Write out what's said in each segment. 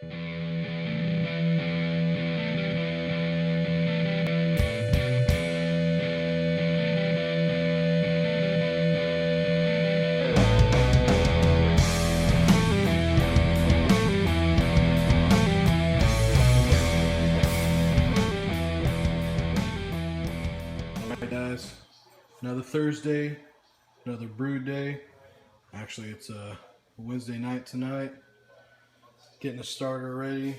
Alright guys, another Thursday, another brew day. Actually it's a Wednesday night tonight. Getting a starter ready.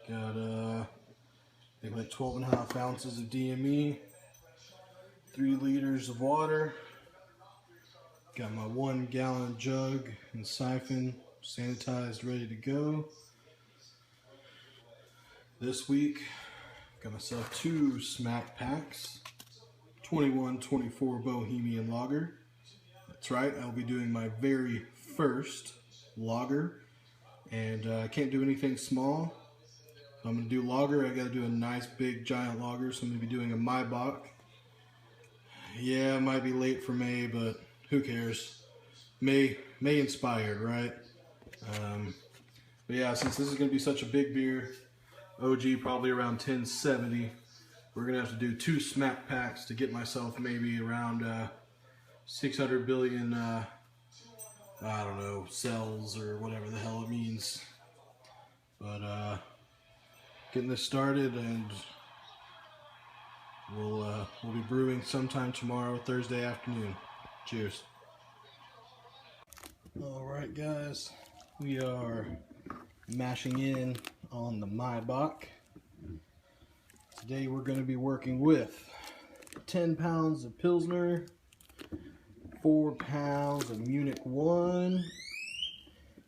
Got I think like 12.5 ounces of DME, 3 liters of water. Got my 1 gallon jug and siphon sanitized, ready to go. This week, got myself 2 smack packs. 21-24 Bohemian Lager. That's right, I'll be doing my very first lager, and I can't do anything small. If I'm going to do lager, I got to do a nice big giant lager, so I'm going to be doing a Maibock. Yeah, it might be late for May, but who cares? May inspired, right? But yeah, since this is going to be such a big beer, OG probably around 1070. We're going to have to do 2 smack packs to get myself maybe around 600 billion, I don't know, cells or whatever the hell it means. But getting this started, and we'll be brewing sometime tomorrow, Thursday afternoon. Cheers. Alright guys, we are mashing in on the Maibock. Today we're going to be working with 10 pounds of Pilsner, 4 pounds of Munich 1,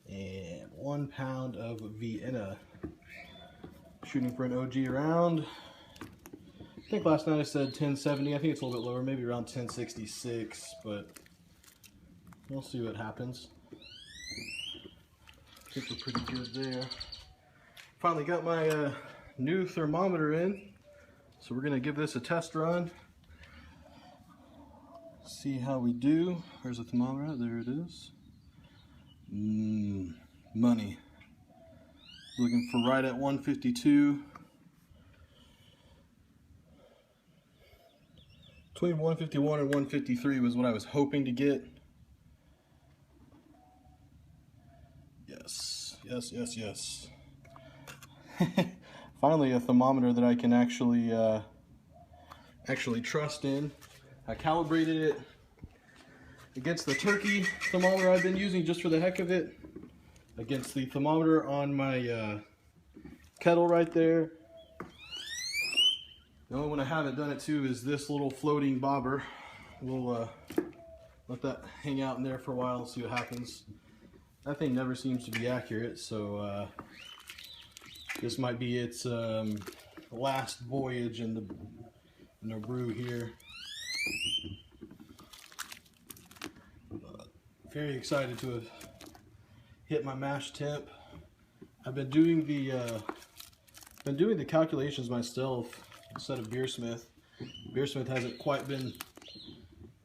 and 1 pound of Vienna. Shooting for an OG round. I think last night I said 1070. I think it's a little bit lower, maybe around 1066, but we'll see what happens. I think we're pretty good there. Finally got my new thermometer in. So we're going to give this a test run, see how we do. Where's the thermometer? There it is. Money. Looking for right at 152. Between 151 and 153 was what I was hoping to get. Yes, yes, yes, yes. Finally, a thermometer that I can actually trust in. I calibrated it against the turkey thermometer I've been using just for the heck of it, against the thermometer on my kettle right there. The only one I haven't done it to is this little floating bobber. We'll let that hang out in there for a while and see what happens. That thing never seems to be accurate, so this might be its last voyage in the brew here. Very excited to have hit my mash temp. I've been doing the calculations myself instead of Beersmith. Beersmith hasn't quite been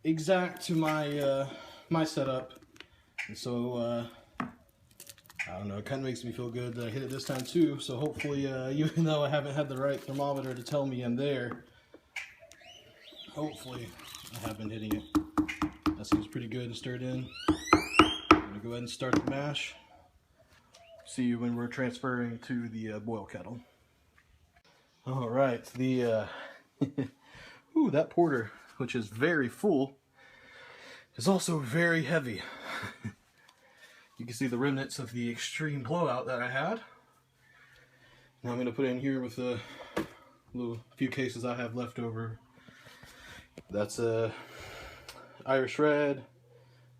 exact to my my setup, and so I don't know, it kind of makes me feel good that I hit it this time too. So hopefully, even though I haven't had the right thermometer to tell me I'm there, hopefully I have been hitting it. That seems pretty good and stirred in. I'm going to go ahead and start the mash. See you when we're transferring to the boil kettle. Alright, the ooh, that porter, which is very full, is also very heavy. You can see the remnants of the extreme blowout that I had. Now I'm going to put it in here with a few cases I have left over. That's a Irish Red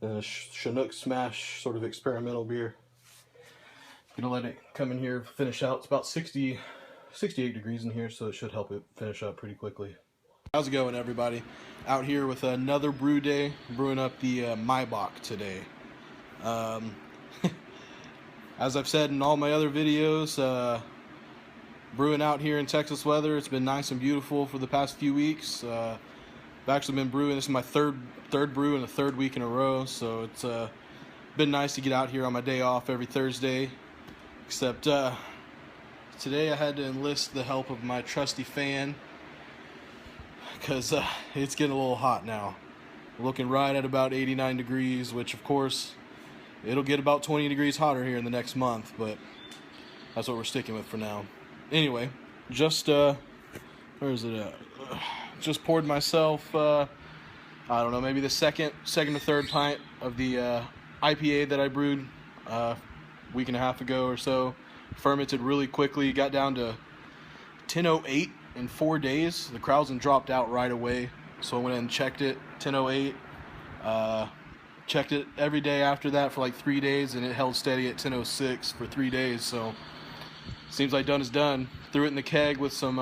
and a Chinook Smash sort of experimental beer. I'm going to let it come in here, finish out. It's about 68 degrees in here, so it should help it finish up pretty quickly. How's it going, everybody? Out here with another brew day, brewing up the Maibock today. As I've said in all my other videos, brewing out here in Texas weather, it's been nice and beautiful for the past few weeks. I've actually been brewing, this is my third brew in the 3rd week in a row, so it's been nice to get out here on my day off every Thursday Except today I had to enlist the help of my trusty fan because it's getting a little hot now. We're looking right at about 89 degrees, which of course it'll get about 20 degrees hotter here in the next month, but that's what we're sticking with for now. Anyway, just where is it at? Just poured myself I don't know, maybe the second to third pint of the IPA that I brewed a week and a half ago or so. Fermented really quickly, got down to 10:08 in 4 days. The Krausen dropped out right away, so I went and checked it. 10:08. Checked it every day after that for like 3 days, and it held steady at 10:06 for 3 days. So seems like done is done. Threw it in the keg with some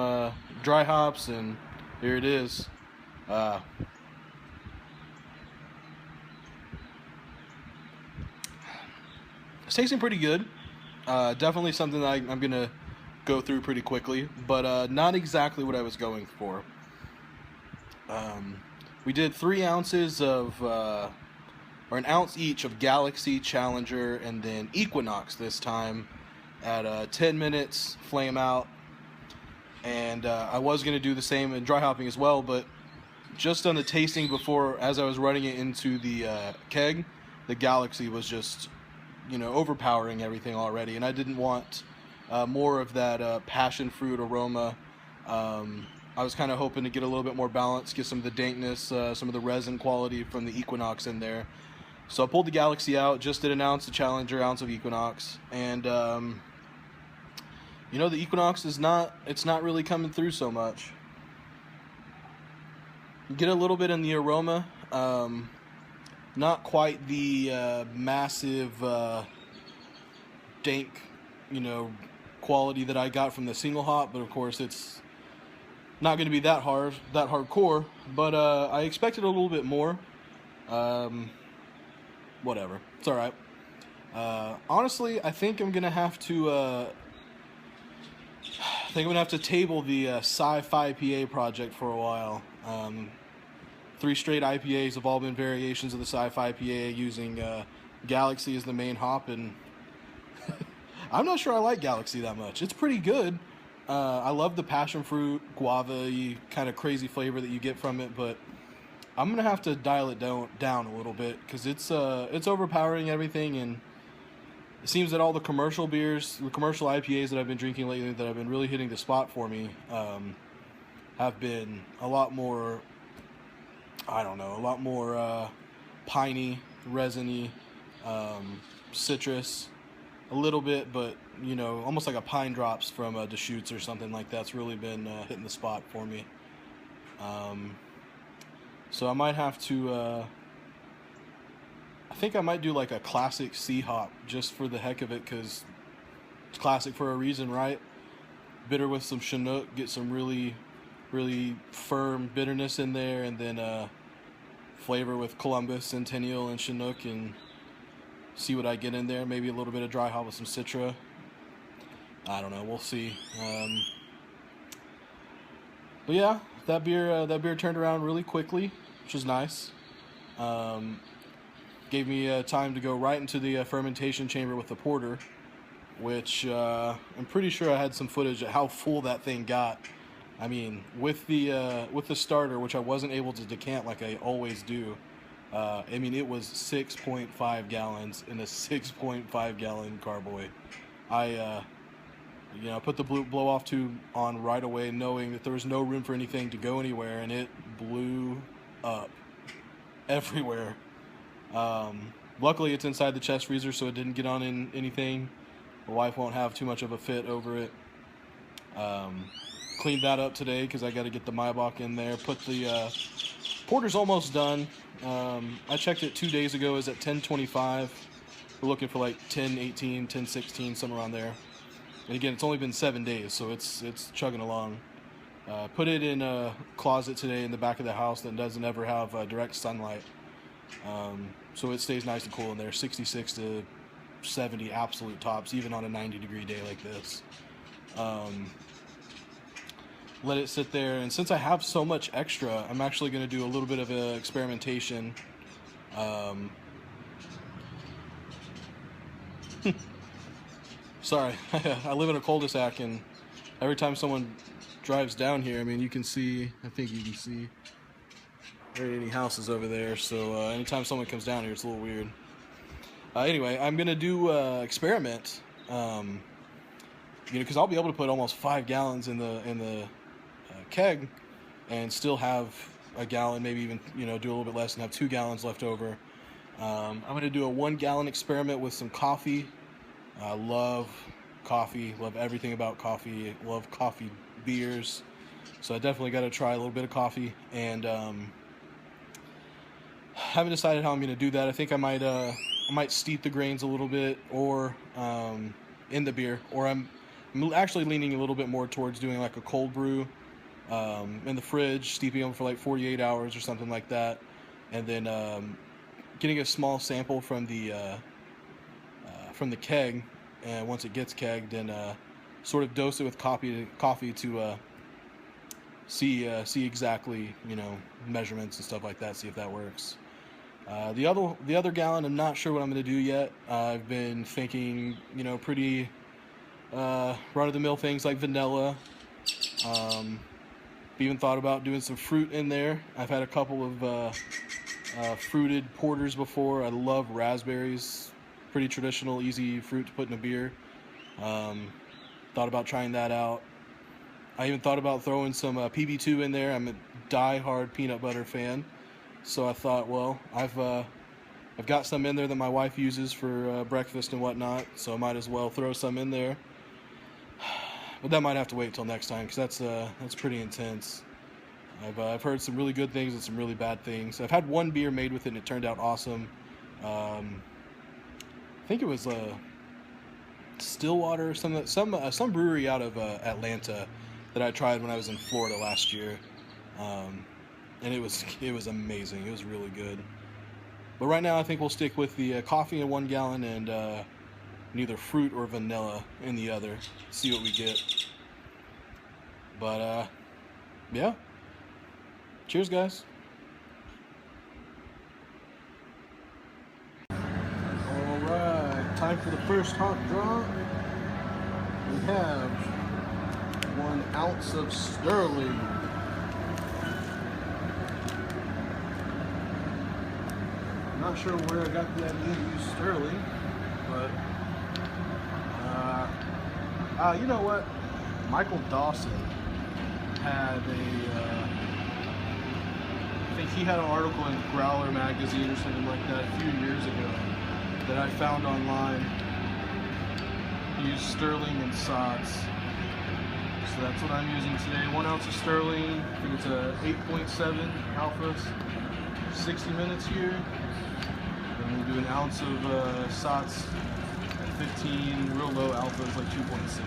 dry hops, and here it is. It's tasting pretty good. Definitely something that I'm going to go through pretty quickly, but not exactly what I was going for. We did 3 ounces of, or an ounce each of Galaxy, Challenger, and then Equinox this time at 10 minutes, flame out. And I was going to do the same in dry hopping as well, but just on the tasting before, as I was running it into the keg, the Galaxy was just, overpowering everything already, and I didn't want more of that passion fruit aroma. I was kind of hoping to get a little bit more balance, get some of the dankness, some of the resin quality from the Equinox in there. So I pulled the Galaxy out, just did an ounce of Challenger, ounce of Equinox, and the Equinox it's not really coming through so much. You get a little bit in the aroma. Not quite the massive dank, quality that I got from the single hop, but of course it's not going to be that hardcore. But I expected a little bit more. Whatever, it's all right. Honestly, I think I'm gonna have to. I think I'm gonna have to table the Sci-Fi IPA project for a while. 3 straight IPAs have all been variations of the Sci-Fi IPA using Galaxy as the main hop, and I'm not sure I like Galaxy that much. It's pretty good. I love the passion fruit, guava-y kind of crazy flavor that you get from it, but I'm gonna have to dial it down a little bit because it's overpowering everything, and it seems that all the commercial beers, the commercial IPAs that I've been drinking lately that have been really hitting the spot for me, have been a lot more. I don't know, a lot more piney, resiny, citrus, a little bit, but almost like a pine drops from Deschutes or something like that's really been hitting the spot for me. So I might have to. I think I might do like a classic C hop just for the heck of it, because it's classic for a reason, right? Bitter with some Chinook, get some really firm bitterness in there, and then flavor with Columbus, Centennial, and Chinook, and see what I get in there. Maybe a little bit of dry hop with some Citra. I don't know, we'll see. But yeah, that beer turned around really quickly, which is nice. Gave me time to go right into the fermentation chamber with the porter, which I'm pretty sure I had some footage of how full that thing got. I mean, with the starter, which I wasn't able to decant like I always do. I mean, it was 6.5 gallons in a 6.5 gallon carboy. I put the blow off tube on right away, knowing that there was no room for anything to go anywhere, and it blew up everywhere. Luckily, it's inside the chest freezer, so it didn't get on in anything. The wife won't have too much of a fit over it. Cleaned that up today because I got to get the Maibock in there. Put the porter's almost done. I checked it 2 days ago. It's at 10:25. We're looking for like 10:18, 10:16, somewhere around there. And again, it's only been 7 days, so it's chugging along. Put it in a closet today in the back of the house that doesn't ever have direct sunlight. So it stays nice and cool in there. 66 to 70 absolute tops, even on a 90-degree day like this. Let it sit there, and since I have so much extra, I'm actually going to do a little bit of experimentation. Sorry, I live in a cul-de-sac, and every time someone drives down here, I mean, you can see, I think you can see, there ain't any houses over there, so anytime someone comes down here, it's a little weird. Anyway, I'm going to do experiment, because I'll be able to put almost 5 gallons in the keg and still have a gallon, maybe even, do a little bit less and have 2 gallons left over. I'm going to do a 1 gallon experiment with some coffee. I love coffee, love everything about coffee, love coffee beers, so I definitely got to try a little bit of coffee, and haven't decided how I'm going to do that. I think I might steep the grains a little bit, or in the beer, or I'm actually leaning a little bit more towards doing like a cold brew in the fridge, steeping them for like 48 hours or something like that, and then getting a small sample from the keg, and once it gets kegged, then sort of dose it with coffee to see exactly, measurements and stuff like that, see if that works. The other gallon, I'm not sure what I'm going to do yet. I've been thinking, pretty run-of-the-mill things like vanilla. Even thought about doing some fruit in there. I've had a couple of fruited porters before. I love raspberries. Pretty traditional, easy fruit to put in a beer. Thought about trying that out. I even thought about throwing some PB2 in there. I'm a die-hard peanut butter fan, so I thought, well, I've got some in there that my wife uses for breakfast and whatnot, so I might as well throw some in there. But that might have to wait till next time, because that's pretty intense. I've heard some really good things and some really bad things. I've had one beer made with it and it turned out awesome. I think it was Stillwater or some brewery out of Atlanta that I tried when I was in Florida last year, and it was amazing. It was really good. But right now I think we'll stick with the coffee in 1 gallon and neither fruit or vanilla in the other. See what we get. But yeah. Cheers, guys. Alright, time for the first hot draw. We have 1 ounce of Sterling. I'm not sure where I got the idea to use Sterling, but you know what? Michael Dawson had I think he had an article in Growler magazine or something like that a few years ago that I found online. He used Sterling and sods. So that's what I'm using today. 1 ounce of Sterling. I think it's a 8.7 alpha, 60 minutes here. Then we'll do an ounce of sots at 15, real low alphas like 2.6.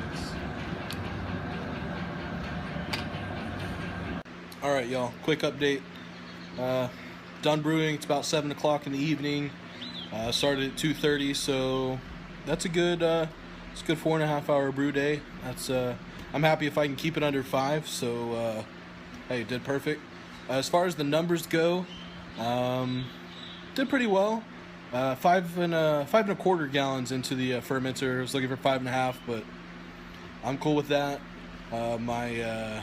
Alright, y'all, quick update. Done brewing. It's about 7 o'clock in the evening. Started at 2:30, so that's a good 4.5 hour brew day. That's I'm happy if I can keep it under 5, so hey, did perfect. As far as the numbers go, did pretty well. 5 and a quarter gallons into the fermenter. I was looking for 5.5, but I'm cool with that. My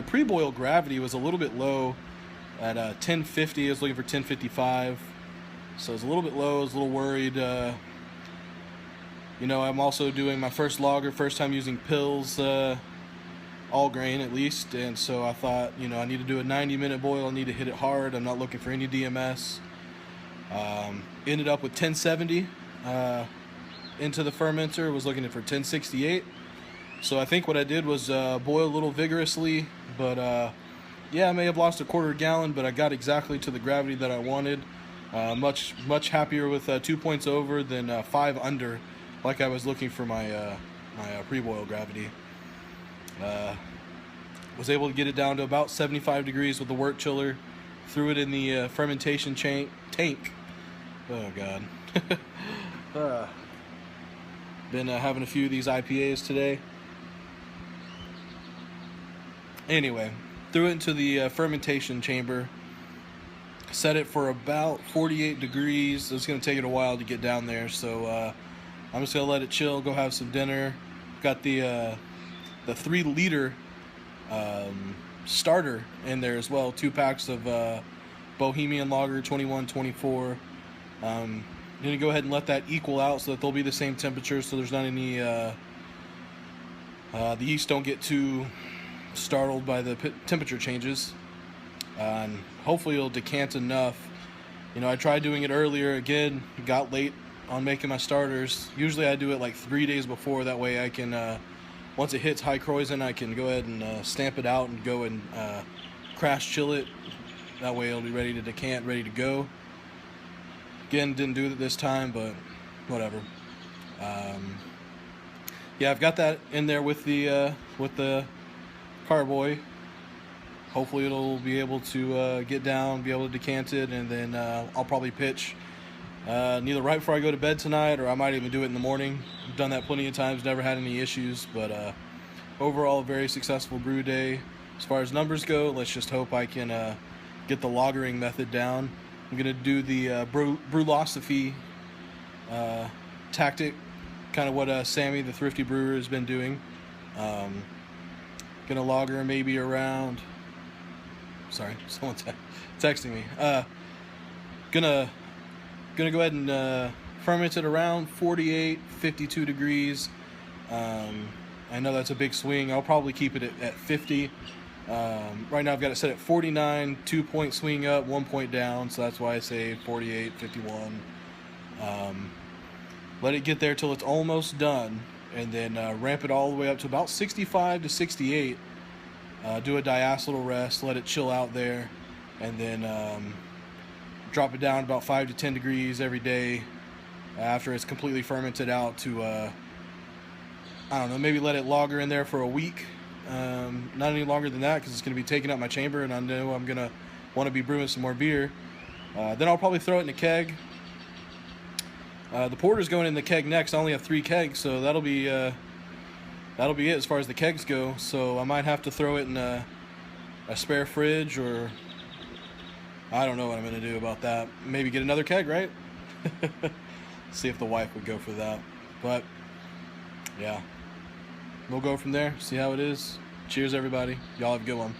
pre-boil gravity was a little bit low at 1050. I was looking for 1055, so I was a little bit low. I was a little worried. I'm also doing my first lager, first time using pills, all grain at least, and so I thought, I need to do a 90-minute boil. I need to hit it hard. I'm not looking for any DMS. Ended up with 1070 into the fermenter. Was looking for 1068. So I think what I did was boil a little vigorously, but yeah, I may have lost a quarter gallon, but I got exactly to the gravity that I wanted. Much happier with 2 points over than 5 under, like I was looking for my pre-boil gravity. Was able to get it down to about 75 degrees with the wort chiller. Threw it in the fermentation tank. Oh God. Been having a few of these IPAs today. Anyway, threw it into the fermentation chamber. Set it for about 48 degrees. It's going to take it a while to get down there, so I'm just gonna let it chill, go have some dinner. Got the 3-liter starter in there as well. 2 packs of Bohemian Lager 21-24. I'm gonna go ahead and let that equal out so that they'll be the same temperature, so there's not any the yeast don't get too startled by the temperature changes, and hopefully it'll decant enough. You know, I tried doing it earlier, again, got late on making my starters. Usually I do it like 3 days before, that way I can once it hits high Kreuzen, I can go ahead and stamp it out and go and crash chill it. That way it'll be ready to decant, ready to go. Again, didn't do it this time, but whatever. Yeah, I've got that in there with the carboy. Hopefully it'll be able to get down, be able to decant it, and then I'll probably pitch neither right before I go to bed tonight, or I might even do it in the morning. I've done that plenty of times, never had any issues, but overall a very successful brew day. As far as numbers go, let's just hope I can get the lagering method down. I'm going to do the brewlosophy tactic, kind of what Sammy, the thrifty brewer, has been doing. Gonna lager maybe around, sorry, someone's texting me. Gonna go ahead and ferment it around 48, 52 degrees. I know that's a big swing. I'll probably keep it at 50. Right now I've got it set at 49, 2-point swing up, 1 point down, so that's why I say 48, 51. Let it get there till it's almost done, and then ramp it all the way up to about 65 to 68. Do a diacetyl rest, let it chill out there, and then drop it down about 5 to 10 degrees every day after it's completely fermented out to, I don't know, maybe let it lager in there for a week. Not any longer than that, because it's going to be taking up my chamber, and I know I'm going to want to be brewing some more beer. Then I'll probably throw it in a keg. The porter's going in the keg next. I only have 3 kegs, so that'll be it as far as the kegs go. So I might have to throw it in a spare fridge, or I don't know what I'm going to do about that. Maybe get another keg, right? See if the wife would go for that. But yeah, we'll go from there, see how it is. Cheers, everybody. Y'all have a good one.